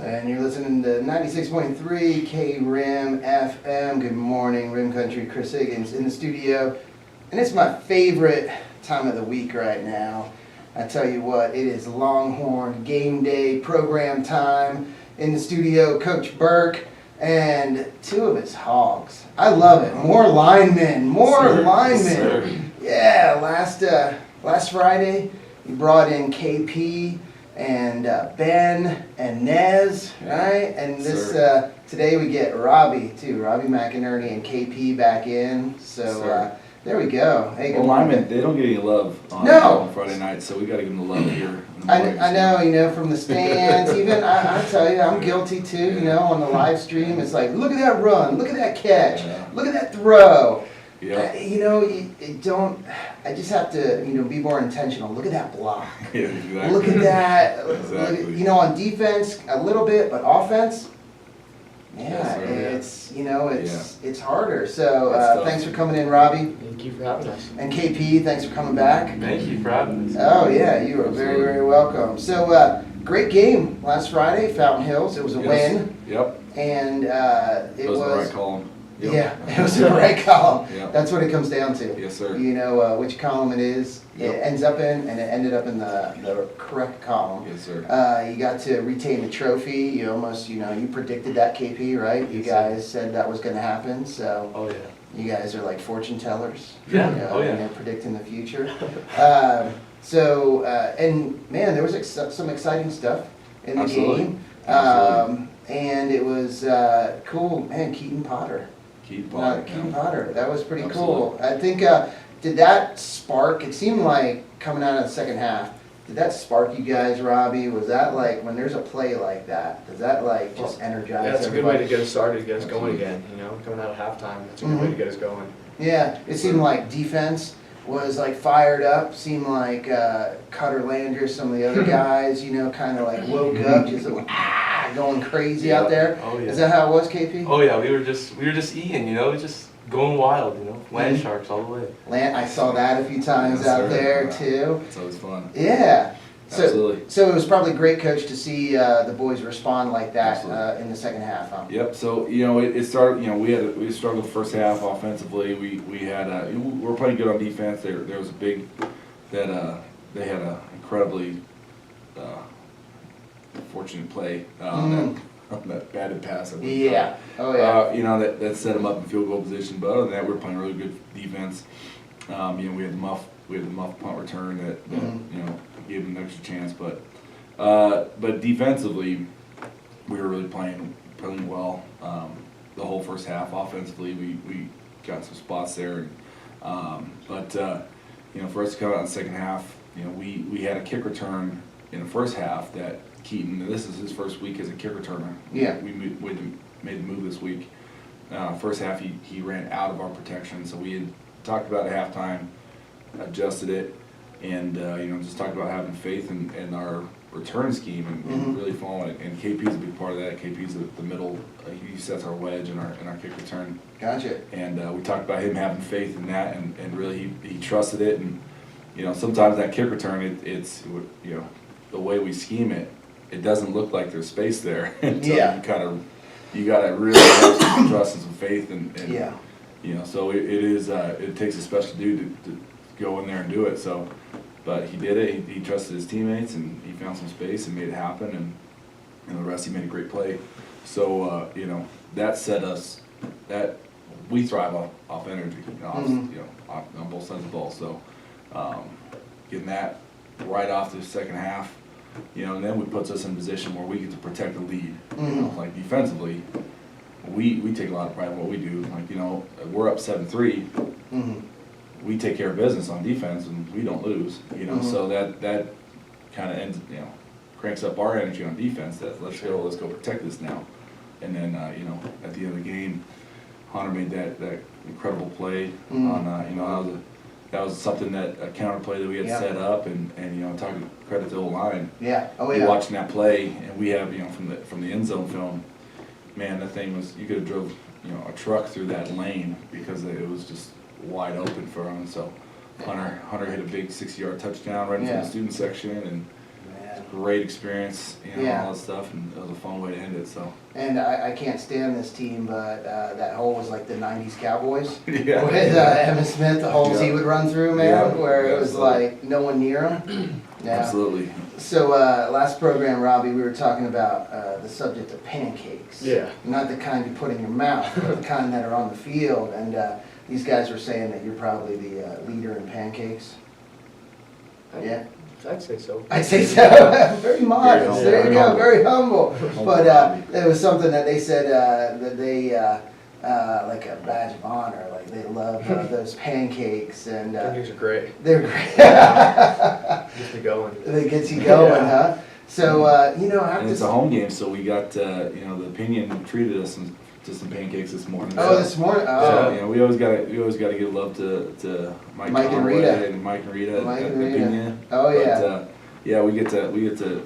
And you're listening to 96.3 KRIM FM. Good morning, Rim Country. Chris Higgins in the studio. And it's my favorite time of the week right now. I tell you what, it is Longhorn game day program time. In the studio, Coach Burke and two of his hogs. I love it. More linemen. Linemen. Yeah, last Friday, you brought in KP and Ben and Nez, right? And this today we get Robbie too, Robbie McInerney and KP back in. So there we go. Hey, good linemen, they don't get any love on Friday night, so we got to give them the love here. I know, from the stands. Even I tell you, I'm guilty too. On the live stream, it's like, look at that run, look at that catch, look at that throw. Yeah. You don't. I just have to, be more intentional. Look at that block. Yeah, exactly. Look at that. Exactly. Look, on defense a little bit, but offense, it's harder. So thanks for coming in, Robbie. Thank you for having us. And KP, thanks for coming back. Thank you for having us. Oh yeah, you are very, very welcome. So great game last Friday, Fountain Hills. It was a win. Yep. And it was the right column. Yep. Yeah, it was the right column. Yep. That's what it comes down to. Yes, sir. Which column it is. Yep. It ends up in, and it ended up in the correct column. Yes, sir. You got to retain the trophy. You almost, you predicted that, KP, right? You guys said that was going to happen. So. Oh yeah. You guys are like fortune tellers. Yeah. Predicting the future. And man, there was some exciting stuff in the game. And it was cool. Man, Keaton Potter. Potter. That was pretty cool. I think, did that spark, it seemed like coming out of the second half, did that spark you guys, Robbie? Was that like, when there's a play like that, does that like just energize that's everybody? a good way to get us started, get us going again, coming out of halftime. That's a good way to get us going. Yeah, it seemed like defense was like fired up, seemed like Cutter Landry, some of the other guys, kind of like woke up, just like, going crazy out there. Oh, yeah. Is that how it was, KP? Oh yeah, we were just eating, just going wild, land sharks all the way. I saw that a few times out there too. It's always fun. Yeah. Absolutely. So it was probably great, Coach, to see the boys respond like that in the second half, huh? Yep. So it started. We struggled the first half offensively. We had we were playing good on defense. There was a big they had a incredibly fortunate play on that batted pass. Yeah. Oh yeah. That set them up in field goal position. But other than that, we were playing really good defense. We had the muff punt return that gave them an extra chance. But defensively, we were really playing well. The whole first half. Offensively, we got some spots there. For us to come out in the second half, we had a kick return in the first half that Keaton, this is his first week as a kick returner. Yeah. We made the move this week. First half, he ran out of our protection, so we had talked about at halftime, adjusted it, and just talked about having faith in our return scheme and really following it. And KP's a big part of that. KP's the middle. He sets our wedge in our kick return. Gotcha. And we talked about him having faith in that, and really he trusted it. And sometimes that kick return, it's the way we scheme it, it doesn't look like there's space there. So you gotta really have some trust and some faith and so it takes a special dude to go in there and do it. So, but he did it. He trusted his teammates and he found some space and made it happen. And the rest, he made a great play. So that set us that we thrive off energy, on both sides of the ball. So getting that right off the second half. And then it puts us in a position where we get to protect the lead. Like defensively, we take a lot of pride in what we do. Like, we're up 7-3. We take care of business on defense and we don't lose. So that kind of ends, cranks up our energy on defense. That let's go protect this now. And then at the end of the game, Hunter made that incredible play on that was something that a counter play that we had set up, and talking credit to the line. Yeah. Oh yeah. yeah. Watching that play, and we have from the end zone film, man, that thing was, you could have drove a truck through that lane because it was just wide open for him. So Hunter hit a big 60-yard touchdown right in front of the student section, and great experience, you know, Yeah. all that stuff, and it was a fun way to end it. So And I can't stand this team, but that hole was like the '90s Cowboys. yeah, With Emmitt Smith, the holes he Yeah. would run through, man, Yeah, where it was absolutely. like no one near him. Yeah. absolutely. So last program, Robbie, we were talking about the subject of pancakes. Yeah. Not the kind you put in your mouth, but the kind that are on the field. And these guys were saying that you're probably the leader in pancakes. Yeah. I'd say so. I'd say so. Very modest. humble, There you very go. humble. Very humble. Humble But Robbie. it was something that they said that they like a badge of honor. Like they love those pancakes, and Pancakes are great. they're great. Gets me going. They get you going, Yeah. huh? So you know, I have And to. it's a home game, so we got you know, the Opinion treated us to some pancakes this morning. Oh, so, this morning. so, Oh, you know, we always gotta give love to Mike Mike and Conway Rita. and Mike and Rita Mike at and Rita. Opinion. Oh, yeah. But, yeah, we get to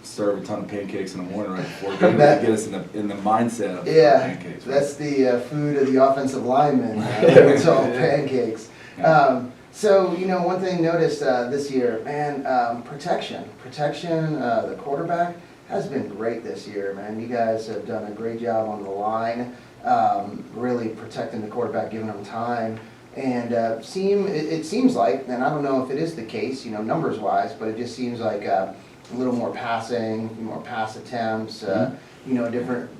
serve a ton of pancakes in the morning right before game to That- get us in the mindset of yeah. pancakes. Right? That's the food of the offensive lineman. It's all pancakes. So, you know, one thing noticed this year, man, protection. The quarterback has been great this year, man. You guys have done a great job on the line, really protecting the quarterback, giving him time. And it seems like, and I don't know if it is the case, you know, numbers-wise, but it just seems like a little more passing, more pass attempts, you know,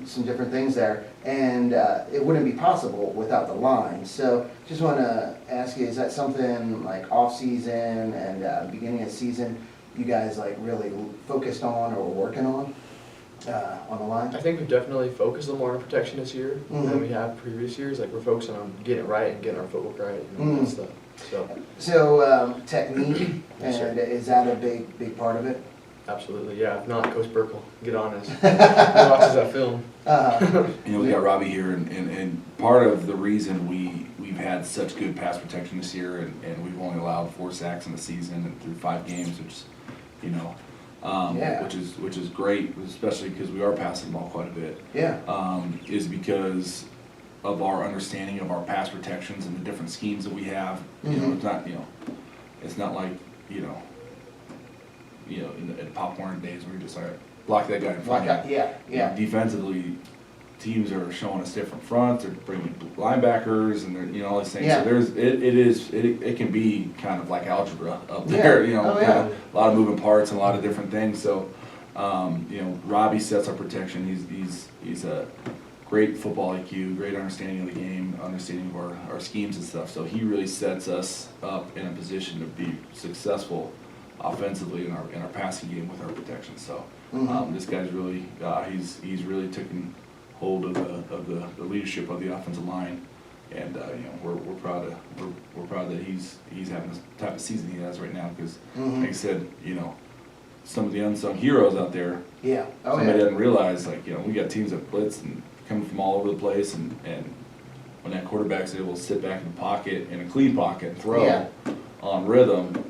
some different things there. And it wouldn't be possible without the line. So just want to ask you, is that something like off-season and beginning of season you guys like really focused on or working on the line? I think we've definitely focused a little more on protection this year than we have previous years. Like we're focusing on getting it right and getting our footwork right and all that stuff. So technique, Yes, sir. and is that a big part of it? Absolutely, yeah. If not, Coach Burke will get on us. He watches that film. You know, we got Robbie here, and part of the reason we've had such good pass protection this year, and we've only allowed 4 sacks in the season and through 5 games, which, you know, Yeah. which is great, especially because we are passing the ball quite a bit. Yeah. Is because of our understanding of our pass protections and the different schemes that we have. You know, it's not like in popcorn days where you're just like block that guy in front of you. Yeah. You know, defensively, teams are showing us different fronts. They're bringing linebackers, and they're all these things. Yeah. So it can be kind of like algebra up there. Yeah. Oh, Kind of a lot of moving parts and a lot of different things. So, Robbie sets our protection. He's a great football IQ, great understanding of the game, understanding of our schemes and stuff. So he really sets us up in a position to be successful offensively in our passing game with our protection. So this guy's really he's really taken hold of the leadership of the offensive line, and we're proud that he's having the type of season he has right now, because like I said, some of the unsung heroes out there, Yeah. Oh, somebody yeah. doesn't realize, like, we got teams that blitz and coming from all over the place, and when that quarterback's able to sit back in the pocket, in a clean pocket, and throw Yeah. on rhythm,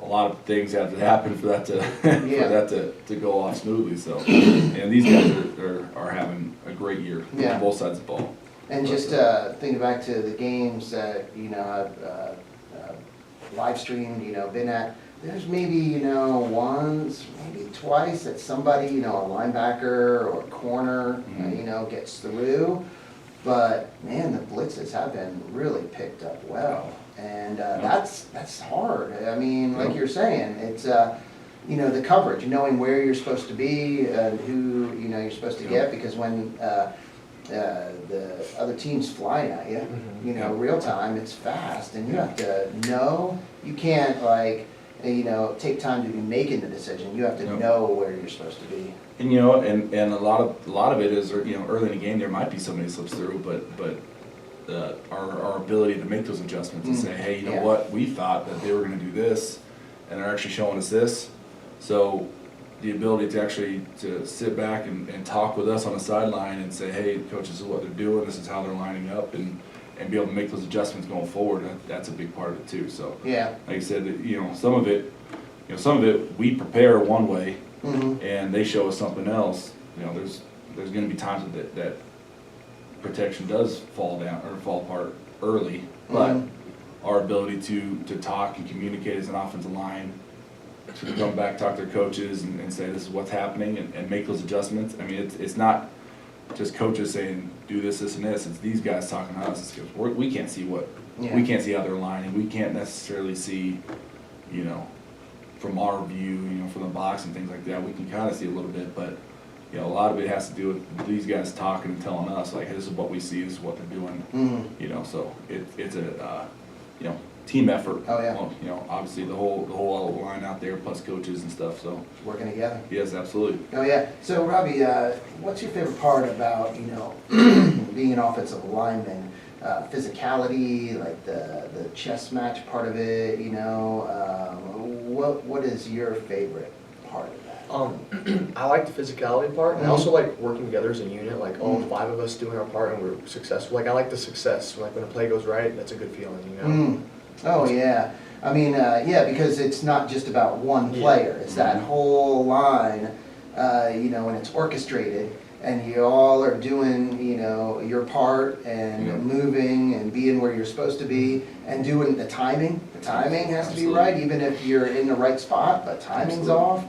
a lot of things have to happen for that to Yeah. for that to go off smoothly. So, and these guys are having a great year Yeah. on both sides of the ball. And just thinking back to the games that I've live streamed, been at. There's maybe once, maybe twice that somebody a linebacker or a corner gets through. But man, the blitzes have been really picked up well, and that's hard. I mean, like you're saying, it's the coverage, knowing where you're supposed to be and who you're supposed to get, because when the other team's flying at you, real time, it's fast, and you have to know. You can't take time to be making the decision. You have to know where you're supposed to be. And and a lot of it is early in the game there might be somebody who slips through, but our ability to make those adjustments and say, hey, what, we thought that they were going to do this, and they're actually showing us this. So the ability to actually to sit back and talk with us on the sideline and say, hey, coach, this is what they're doing, this is how they're lining up, and be able to make those adjustments going forward. That's a big part of it too. So Yeah. like I said, some of it we prepare one way, and they show us something else. There's going to be times that protection does fall down or fall apart early, but our ability to talk and communicate as an offensive line to come back, talk to their coaches and say this is what's happening and make those adjustments. I mean, it's not just coaches saying do this, this, and this. It's these guys talking to us. We can't see we can't see how they're aligning. We can't necessarily see, you know, from our view, you know, from the box and things like that. We can kind of see a little bit, but you know, a lot of it has to do with these guys talking and telling us like, hey, this is what we see, this is what they're doing. You know, so it's a you know, team effort. Oh, yeah. Well, you know, obviously the whole line out there plus coaches and stuff. So Working together. yes, absolutely. Oh yeah. So Robbie, what's your favorite part about, you know, being an offensive lineman? Physicality, like the chess match part of it, you know. What is your favorite part of that? I like the physicality part, and I also like working together as a unit, like all 5 of us doing our part and we're successful. Like I like the success, like when a play goes right, that's a good feeling, you know. Oh yeah. I mean, yeah, because it's not just about one player. It's that whole line, you know, and it's orchestrated, and you all are doing, you know, your part and moving and being where you're supposed to be and doing the timing. The timing has to be right, even if you're in the right spot, but timing's off.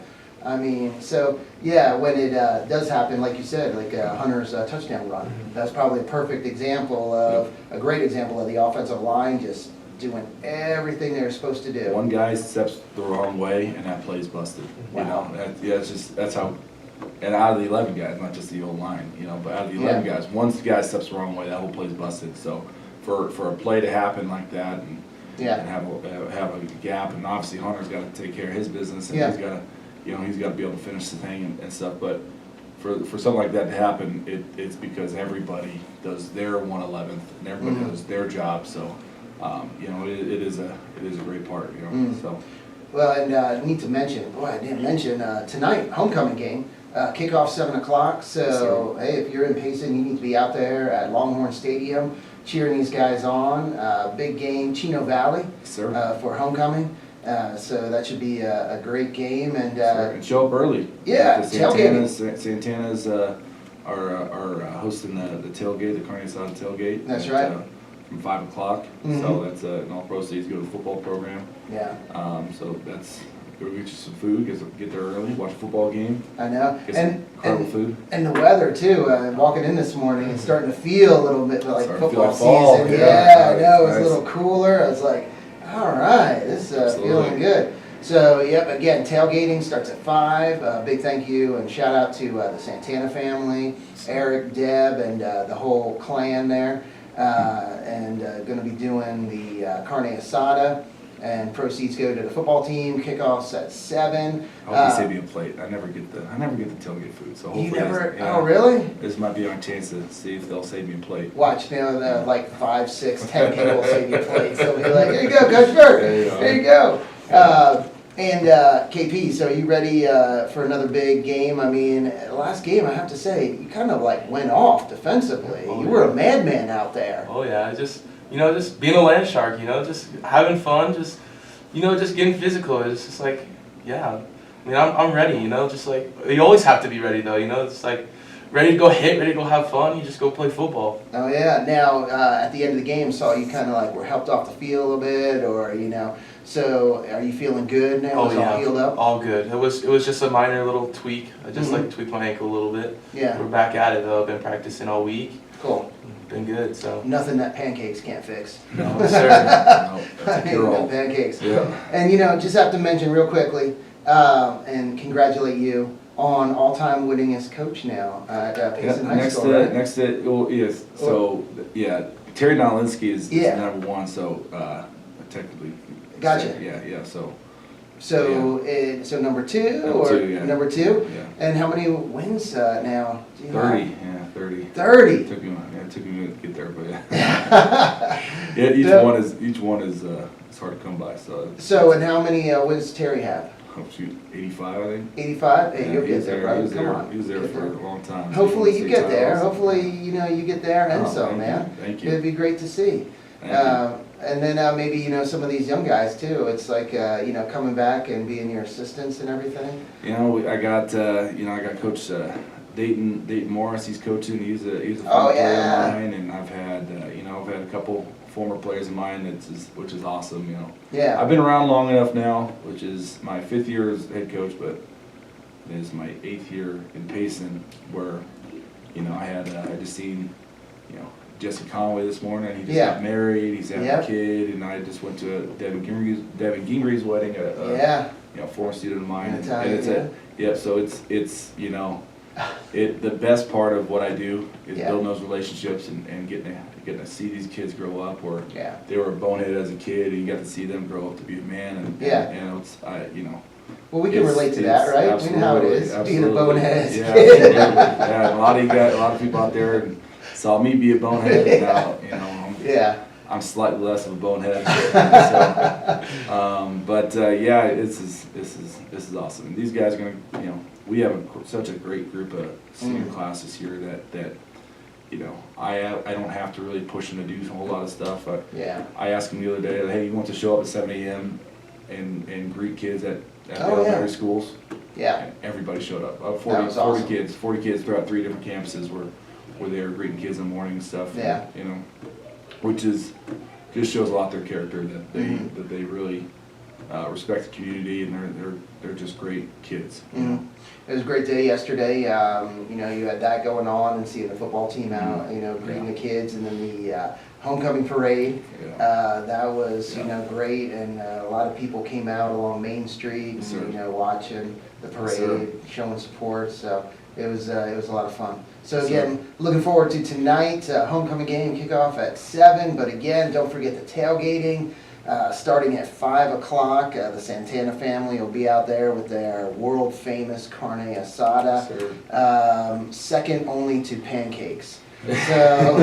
I mean, so yeah, when it does happen, like you said, like Hunter's touchdown run, that's probably a perfect example of, a great example of the offensive line just doing everything they're supposed to do. One guy steps the wrong way and that play's busted. You know, that's how. And out of the 11 guys, not just the old line, you know, but out of the 11 guys, once the guy steps the wrong way, that whole play's busted. So for a play to happen like that and have a gap, and obviously Hunter's got to take care of his business, and he's got to, you know, he's got to be able to finish the thing and stuff. But for something like that to happen, it's because everybody does their 1/11th and everybody does their job. So you know, it is a great part, you know. So. Well, and I need to mention, boy, I didn't mention tonight, homecoming game, kickoff 7 o'clock. So, hey, if you're in Payson, you need to be out there at Longhorn Stadium cheering these guys on. Big game, Chino Valley for homecoming. So that should be a great game. And show up early. Yeah, Santana's are hosting the tailgate, the Carne Asada tailgate. That's right. From 5 o'clock. So that's and all proceeds go to the football program. Yeah. So that's go get you some food, get there early, watch a football game. I know. Get some incredible food. And the weather too. Walking in this morning, it's starting to feel a little bit like football fall, season. yeah, I know. It's nice. a little cooler. I was like, all right, this is feeling good. So, yep, again, tailgating starts at 5. Big thank you and shout out to the Santana family, Eric, Deb, and the whole clan there. And going to be doing the carne asada, and proceeds go to the football team. Kickoffs at 7. I hope they save me a plate. I never get the tailgate food. So hopefully You never? Oh, really? This might be our chance to see if they'll save me a plate. Watch, you know, like 5, 6, 10 people will save you plates. They'll be like, here you go, Coach Burke. There you go. And KP, so are you ready for another big game? I mean, last game, I have to say, you kind of like went off defensively. You were a madman out there. Oh yeah, just being a land shark, you know, just having fun, just getting physical. It's just like, yeah. I mean, I'm ready, you know, just like, you always have to be ready though, you know, it's like, ready to go hit, ready to go have fun, you just go play football. Oh yeah, now at the end of the game, saw you kind of like were helped off the field a little bit, or, you know, so are you feeling good now? Oh yeah, all healed up? all good. It was just a minor little tweak. I just like tweaked my ankle a little bit. Yeah. We're back at it though, been practicing all week. Cool. Been good, so. Nothing that pancakes can't fix. No, sir. I mean, no pancakes. Yeah. And you know, just have to mention real quickly, and congratulate you on all-time winningest coach now at Payson High School. Right? Next to, well, yes. So yeah, Terry Donalinsky is number 1. So technically. Gotcha. Yeah. So number 2 Number or 2, yeah. number 2. Yeah. And how many wins now? Do you 30. have? Yeah, 30. 30. Took me to get there, but yeah. Each one is it's hard to come by. So and how many wins Terry have? Oh shoot, 85 I think. 85? Hey, Yeah, you'll he get was there, brother. He was Come there. on. He was there Get for a long time. Hopefully you get there. Titles. Hopefully, you know, you get there and some, thank man. you. Thank you. It'd be great to see. Thank you. And then maybe, you know, some of these young guys too. It's like, you know, coming back and being your assistants and everything. You know, I got Coach Dayton Morris. He's coaching. He's a former player of mine, and I've had a couple former players of mine, which is awesome. You know, Yeah. I've been around long enough now, which is my 5th year as head coach, but it is my 8th year in Payson, where you know I just seen Jesse Conway this morning. He just Yeah. got married. He's having Yep. a kid, and I just went to Devin Gingree's wedding. Yeah. Former student of mine. In Italian, So it's the best part of what I do is Yeah. building those relationships and getting to see these kids grow up, where Yeah. they were a bonehead as a kid, and you got to see them grow up to be a man. And Yeah. It's Well, we can relate to that, right? We know how it is, being a absolutely. bonehead as a Yeah, kid. absolutely. Yeah, a lot of people out there and saw me be a bonehead, and now Yeah. I'm slightly less of a bonehead. This is awesome. And these guys are gonna, we have such a great group of senior class this year that I don't have to really push them to do a whole lot of stuff. Yeah. I asked them the other day, hey, you want to show up at 7 a.m. and greet kids at the Oh, yeah. elementary schools? Yeah. And everybody showed up. 40, That was awesome. 40 kids throughout 3 different campuses were there greeting kids in the morning and stuff. Yeah. Which just shows a lot of their character, that Mhm. they really respect the community, and they're just great kids. Mhm. It was a great day yesterday. You had that going on and seeing the football team out, greeting the kids, and then the homecoming parade. Yeah. That was, Yeah. Great, and a lot of people came out along Main Street, Yes, and, sir. watching the Yes, sir. parade, showing support. So it was a lot of fun. So Yes, sir. again, looking forward to tonight, homecoming game kickoff at 7. But again, don't forget the tailgating. Starting at 5 o'clock, the Santana family will be out there with their world famous carne asada, second only to pancakes. So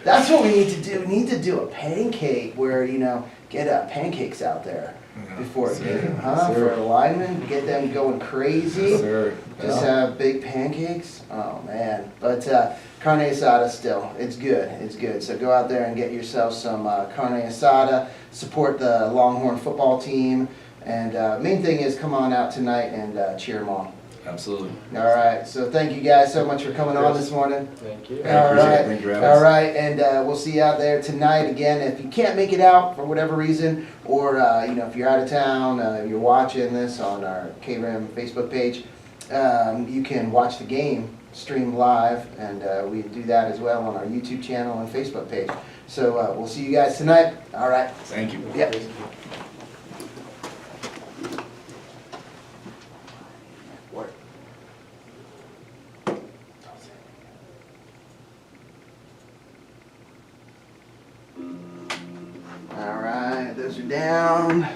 that's what we need to do. We need to do a pancake where, get pancakes out there before a Sir. game, Yes, for sir. linemen, get them going crazy. Yes, sir. Just Yeah. have big pancakes. Oh man! But carne asada still, it's good. It's good. So go out there and get yourself some carne asada. Support the Longhorn football team, and main thing is come on out tonight and cheer them on. Absolutely. All right. So thank you guys so much for coming on this morning. Thank you. I appreciate it. Thank you for having us. All right, and we'll see you out there tonight. Again, if you can't make it out for whatever reason, or if you're out of town, you're watching this on our KRIM Facebook page, you can watch the game stream live, and we do that as well on our YouTube channel and Facebook page. So we'll see you guys tonight. All right. Thank you. Yep. All right, those are down.